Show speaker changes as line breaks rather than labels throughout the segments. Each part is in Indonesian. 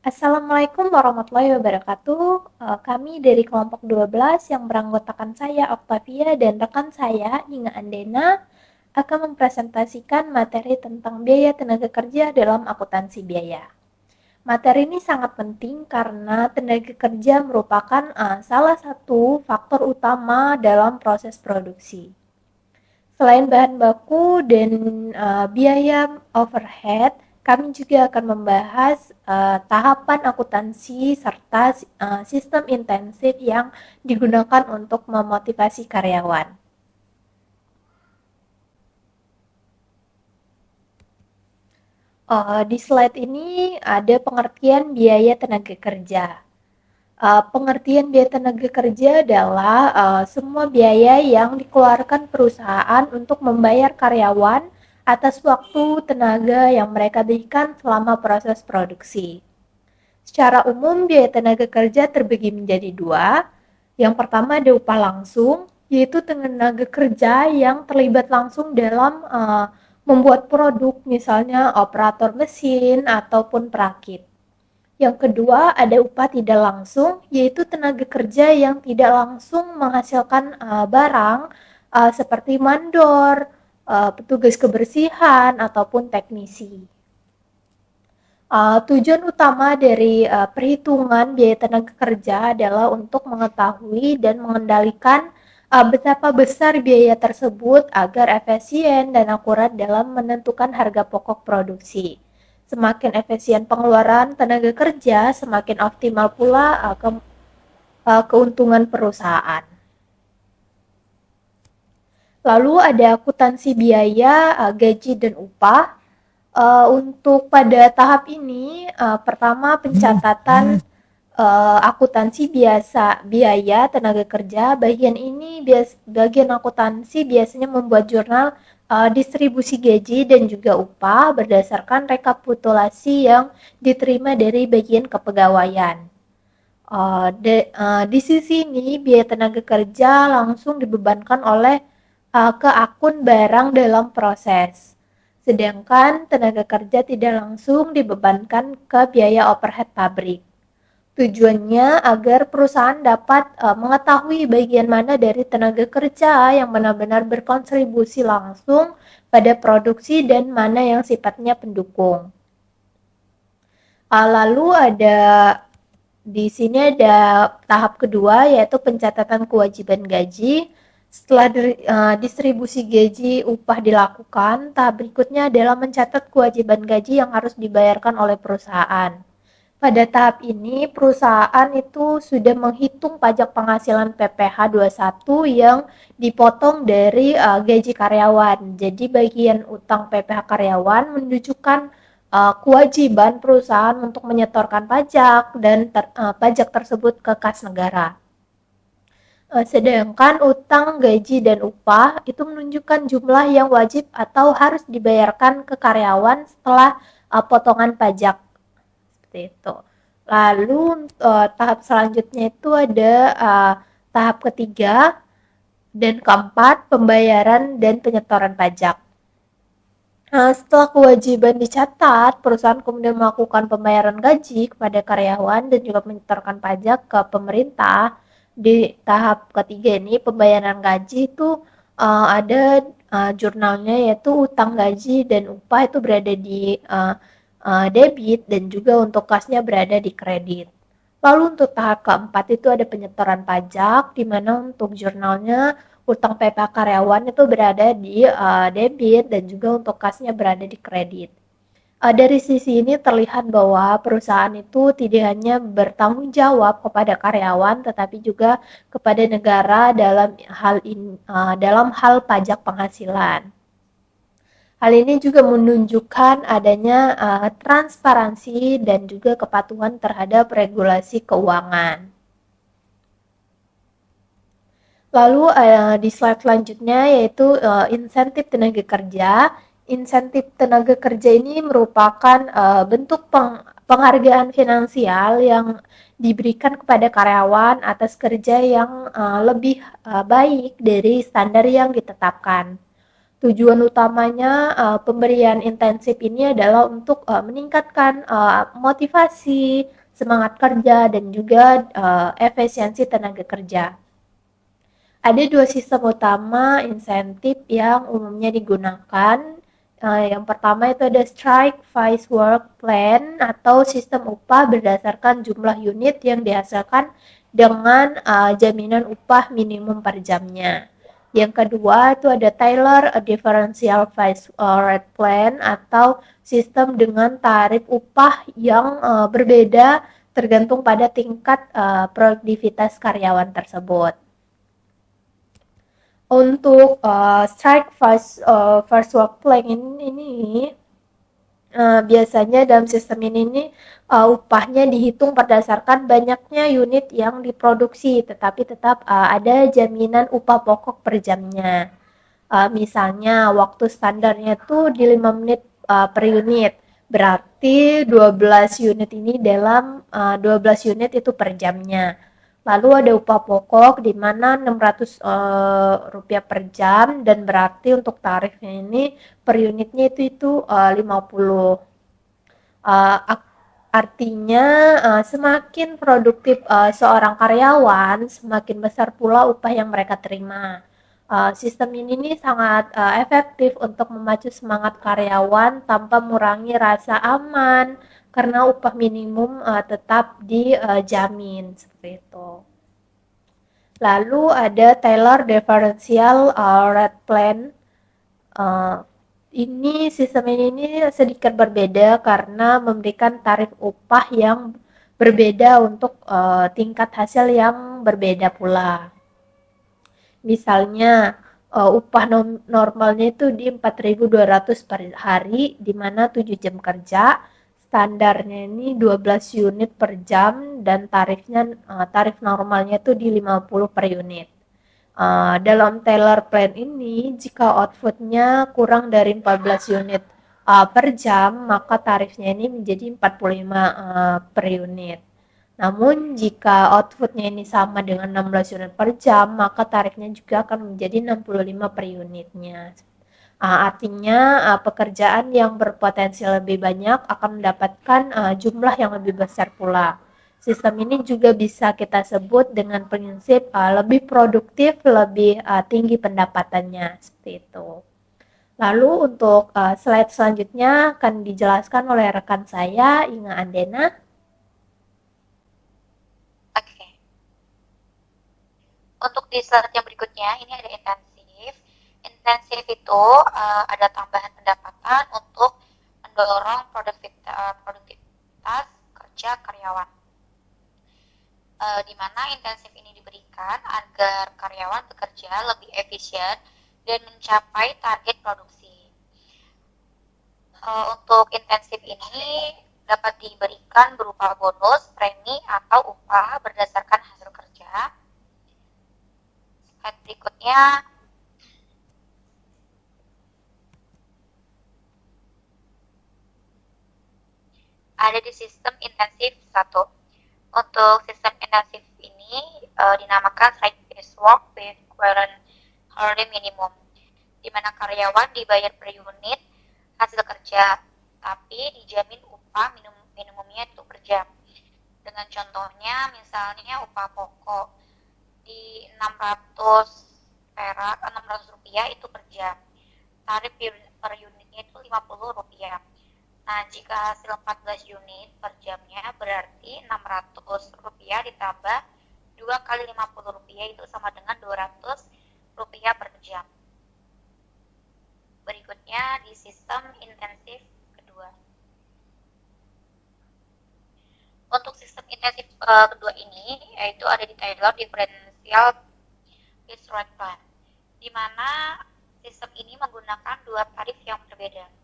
Assalamualaikum warahmatullahi wabarakatuh. Kami dari kelompok 12 yang beranggotakan saya, Octavia, dan rekan saya, Inga Andena, akan mempresentasikan materi tentang biaya tenaga kerja dalam akuntansi biaya. Materi ini sangat penting karena tenaga kerja merupakan salah satu faktor utama dalam proses produksi. Selain bahan baku dan biaya overhead, kami juga akan membahas tahapan akuntansi serta sistem intensif yang digunakan untuk memotivasi karyawan. Di slide ini ada pengertian biaya tenaga kerja. Pengertian biaya tenaga kerja adalah semua biaya yang dikeluarkan perusahaan untuk membayar karyawan atas waktu tenaga yang mereka berikan selama proses produksi. Secara umum, biaya tenaga kerja terbagi menjadi dua. Yang pertama ada upah langsung, yaitu tenaga kerja yang terlibat langsung dalam membuat produk, misalnya operator mesin ataupun perakit. Yang kedua, ada upah tidak langsung, yaitu tenaga kerja yang tidak langsung menghasilkan barang seperti mandor, petugas kebersihan, ataupun teknisi. Tujuan utama dari perhitungan biaya tenaga kerja adalah untuk mengetahui dan mengendalikan betapa besar biaya tersebut agar efisien dan akurat dalam menentukan harga pokok produksi. Semakin efisien pengeluaran tenaga kerja, semakin optimal pula keuntungan perusahaan. Lalu ada akuntansi biaya, gaji dan upah. Untuk pada tahap ini, pertama pencatatan akuntansi biasa biaya tenaga kerja. Bagian akuntansi biasanya membuat jurnal distribusi gaji dan juga upah berdasarkan rekapitulasi yang diterima dari bagian kepegawaian. Di sisi ini biaya tenaga kerja langsung dibebankan oleh ke akun barang dalam proses. Sedangkan tenaga kerja tidak langsung dibebankan ke biaya overhead pabrik. Tujuannya agar perusahaan dapat mengetahui bagian mana dari tenaga kerja yang benar-benar berkontribusi langsung pada produksi dan mana yang sifatnya pendukung. Lalu di sini ada tahap kedua, yaitu pencatatan kewajiban gaji. Setelah distribusi gaji upah dilakukan, tahap berikutnya adalah mencatat kewajiban gaji yang harus dibayarkan oleh perusahaan. Pada tahap ini, perusahaan itu sudah menghitung pajak penghasilan PPh 21 yang dipotong dari gaji karyawan. Jadi bagian utang PPh karyawan menunjukkan kewajiban perusahaan untuk menyetorkan pajak dan pajak tersebut ke kas negara. Sedangkan utang gaji dan upah itu menunjukkan jumlah yang wajib atau harus dibayarkan ke karyawan setelah potongan pajak. Seperti itu. Lalu tahap selanjutnya itu ada tahap ketiga dan keempat, pembayaran dan penyetoran pajak. Setelah kewajiban dicatat, perusahaan kemudian melakukan pembayaran gaji kepada karyawan dan juga menyetorkan pajak ke pemerintah. Di tahap ketiga ini, pembayaran gaji itu ada jurnalnya, yaitu utang gaji dan upah itu berada di debit dan juga untuk kasnya berada di kredit. Lalu untuk tahap keempat itu ada penyetoran pajak, di mana untuk jurnalnya utang PPh karyawan itu berada di debit dan juga untuk kasnya berada di kredit. Dari sisi ini terlihat bahwa perusahaan itu tidak hanya bertanggung jawab kepada karyawan, tetapi juga kepada negara dalam hal pajak penghasilan. Hal ini juga menunjukkan adanya transparansi dan juga kepatuhan terhadap regulasi keuangan. Lalu di slide selanjutnya yaitu insentif tenaga kerja. Insentif tenaga kerja ini merupakan bentuk penghargaan finansial yang diberikan kepada karyawan atas kerja yang lebih baik dari standar yang ditetapkan. Tujuan utamanya pemberian intensif ini adalah untuk meningkatkan motivasi, semangat kerja, dan juga efisiensi tenaga kerja. Ada dua sistem utama insentif yang umumnya digunakan. Yang pertama itu ada strike price work plan atau sistem upah berdasarkan jumlah unit yang dihasilkan dengan jaminan upah minimum per jamnya. Yang kedua itu ada Tailor Differential Price Rate Plan atau sistem dengan tarif upah yang berbeda tergantung pada tingkat produktivitas karyawan tersebut. Untuk strike first work plan ini biasanya dalam sistem ini upahnya dihitung berdasarkan banyaknya unit yang diproduksi, tetapi tetap ada jaminan upah pokok per jamnya. Misalnya waktu standarnya tuh di 5 menit per unit, berarti 12 unit ini dalam 12 unit itu per jamnya. Lalu ada upah pokok di mana 600 rupiah per jam, dan berarti untuk tarifnya ini per unitnya itu 50. Uh, Artinya semakin produktif seorang karyawan, semakin besar pula upah yang mereka terima. Sistem ini nih sangat efektif untuk memacu semangat karyawan tanpa mengurangi rasa aman karena upah minimum tetap dijamin seperti itu. Lalu ada Tailor Differential Rate Plan. Uh, ini sistem ini sedikit berbeda karena memberikan tarif upah yang berbeda untuk tingkat hasil yang berbeda pula. Misalnya upah normalnya itu di 4.200 per hari, di mana 7 jam kerja, standarnya ini 12 unit per jam, dan tarif normalnya itu di 50 per unit. Dalam Tailor Plan ini, jika outputnya kurang dari 14 unit per jam, maka tarifnya ini menjadi 45 per unit. Namun, jika outputnya ini sama dengan 16 unit per jam, maka tarifnya juga akan menjadi 65 per unitnya. Artinya, pekerjaan yang berpotensi lebih banyak akan mendapatkan jumlah yang lebih besar pula. Sistem ini juga bisa kita sebut dengan prinsip lebih produktif, lebih tinggi pendapatannya, seperti itu. Lalu untuk slide selanjutnya akan dijelaskan oleh rekan saya, Inga Andena.
Oke. Untuk di slide yang berikutnya, ini ada intensif. Intensif itu ada tambahan pendapatan untuk mendorong produktivitas kerja karyawan. Di mana intensif ini diberikan agar karyawan bekerja lebih efisien dan mencapai target produksi. Untuk intensif ini dapat diberikan berupa bonus, premi, atau upah berdasarkan hasil kerja. Slide berikutnya ada di sistem intensif 1. Untuk sistem intensif ini dinamakan site-based work with current hourly minimum, di mana karyawan dibayar per unit hasil kerja, tapi dijamin upah minimumnya itu per jam. Dengan contohnya, misalnya upah pokok di 600 perak, 600 rupiah itu per jam. Tarif per unitnya itu 50 rupiah. Nah, jika hasil 14 unit per jamnya berarti 600 rupiah ditambah 2 kali 50 rupiah itu sama dengan 200 rupiah per jam. Berikutnya di sistem intensif kedua. Untuk sistem intensif kedua ini yaitu ada di Tailor Differential Price Rate Plan, di mana sistem ini menggunakan dua tarif yang berbeda.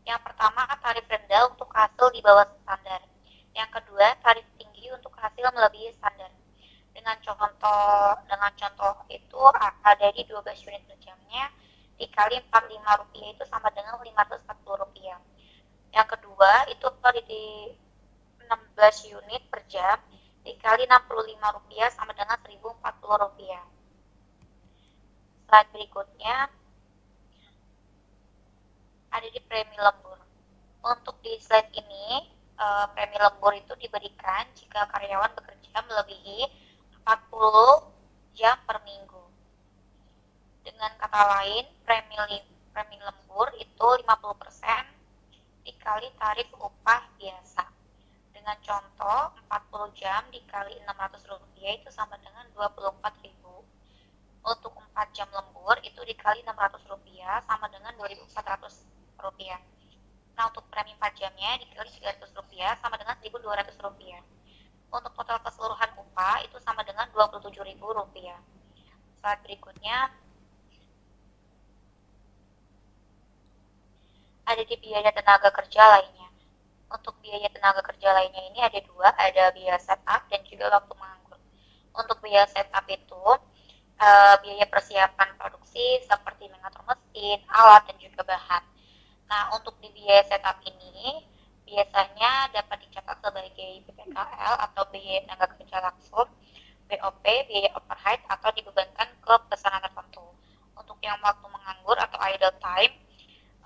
Yang pertama, tarif rendah untuk hasil di bawah standar. Yang kedua, tarif tinggi untuk hasil melebihi standar. Dengan contoh itu ada di 12 unit per jamnya dikali 45 rupiah itu sama dengan 540 rupiah. Yang kedua, itu di 16 unit per jam dikali 65 rupiah sama dengan 1040 rupiah. Slide berikutnya ada di premi lembur. Untuk di slide ini, premi lembur itu diberikan jika karyawan bekerja melebihi 40 jam per minggu. Dengan kata lain, premi lembur itu 50% dikali tarif upah biasa. Dengan contoh, 40 jam dikali Rp600 itu sama dengan Rp24.000. Untuk 4 jam lembur itu dikali Rp600 sama dengan Rp2.400. Nah, untuk premi 4 jamnya dikali Rp300 sama dengan Rp1.200. Untuk total keseluruhan upah itu sama dengan Rp27.000. Slide berikutnya ada di biaya tenaga kerja lainnya. Untuk biaya tenaga kerja lainnya ini ada dua, ada biaya setup dan juga waktu menganggur. Untuk biaya setup itu biaya persiapan produksi seperti mengatur mesin, alat, dan juga bahan. Nah, untuk di biaya setup ini biasanya dapat dicatat sebagai BPKL atau biaya tenaga kerja langsung, BOP, biaya overhead, atau dibebankan ke pesanan tertentu. Untuk yang waktu menganggur atau idle time,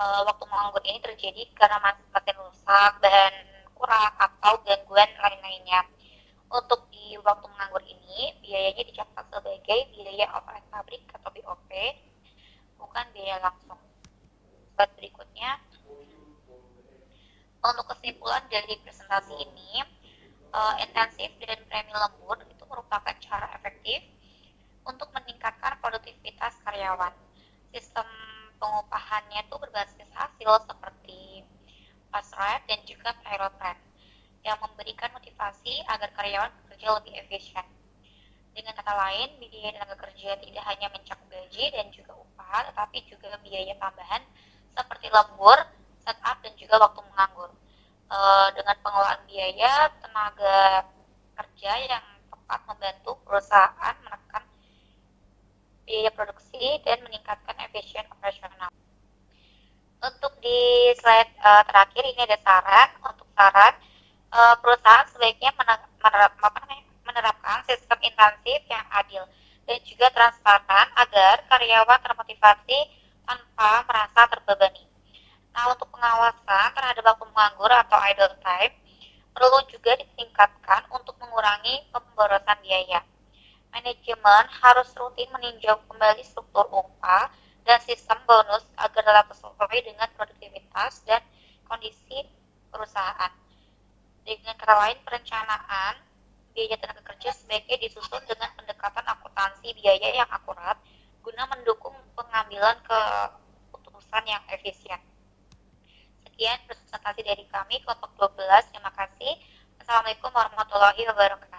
waktu menganggur ini terjadi karena mesin rusak, bahan kurang, atau gangguan lain-lainnya. Untuk di waktu menganggur ini, biayanya dicatat sebagai biaya overhead pabrik atau BOP, bukan biaya langsung. Slide berikutnya, untuk kesimpulan dari presentasi ini, intensif dan premi lembur itu merupakan cara efektif untuk meningkatkan produktivitas karyawan. Sistem pengupahannya itu berbasis hasil seperti pass rate dan juga payroll plan yang memberikan motivasi agar karyawan bekerja lebih efisien. Dengan kata lain, biaya tenaga kerja tidak hanya mencakup gaji dan juga upah, tetapi juga biaya tambahan seperti lembur, setup, dan juga waktu menganggur. Dengan pengelolaan biaya tenaga kerja yang tepat membantu perusahaan menekan biaya produksi dan meningkatkan efisien operasional. Untuk di slide terakhir ini ada saran. Untuk saran, perusahaan sebaiknya menerapkan sistem intensif yang adil dan juga transparan agar karyawan termotivasi tanpa merasa terbebani. Nah, untuk pengawasan terhadap waktu menganggur atau idle time perlu juga ditingkatkan untuk mengurangi pemborosan biaya. Manajemen harus rutin meninjau kembali struktur upah dan sistem bonus agar tetap sesuai dengan produktivitas dan kondisi perusahaan. Dengan kata lain, perencanaan biaya tenaga kerja sebaiknya disusun dengan pendekatan akuntansi biaya yang akurat guna mendukung pengambilan keputusan yang efisien. Sekian presentasi dari kami kelompok 12. Terima kasih. Assalamualaikum warahmatullahi wabarakatuh.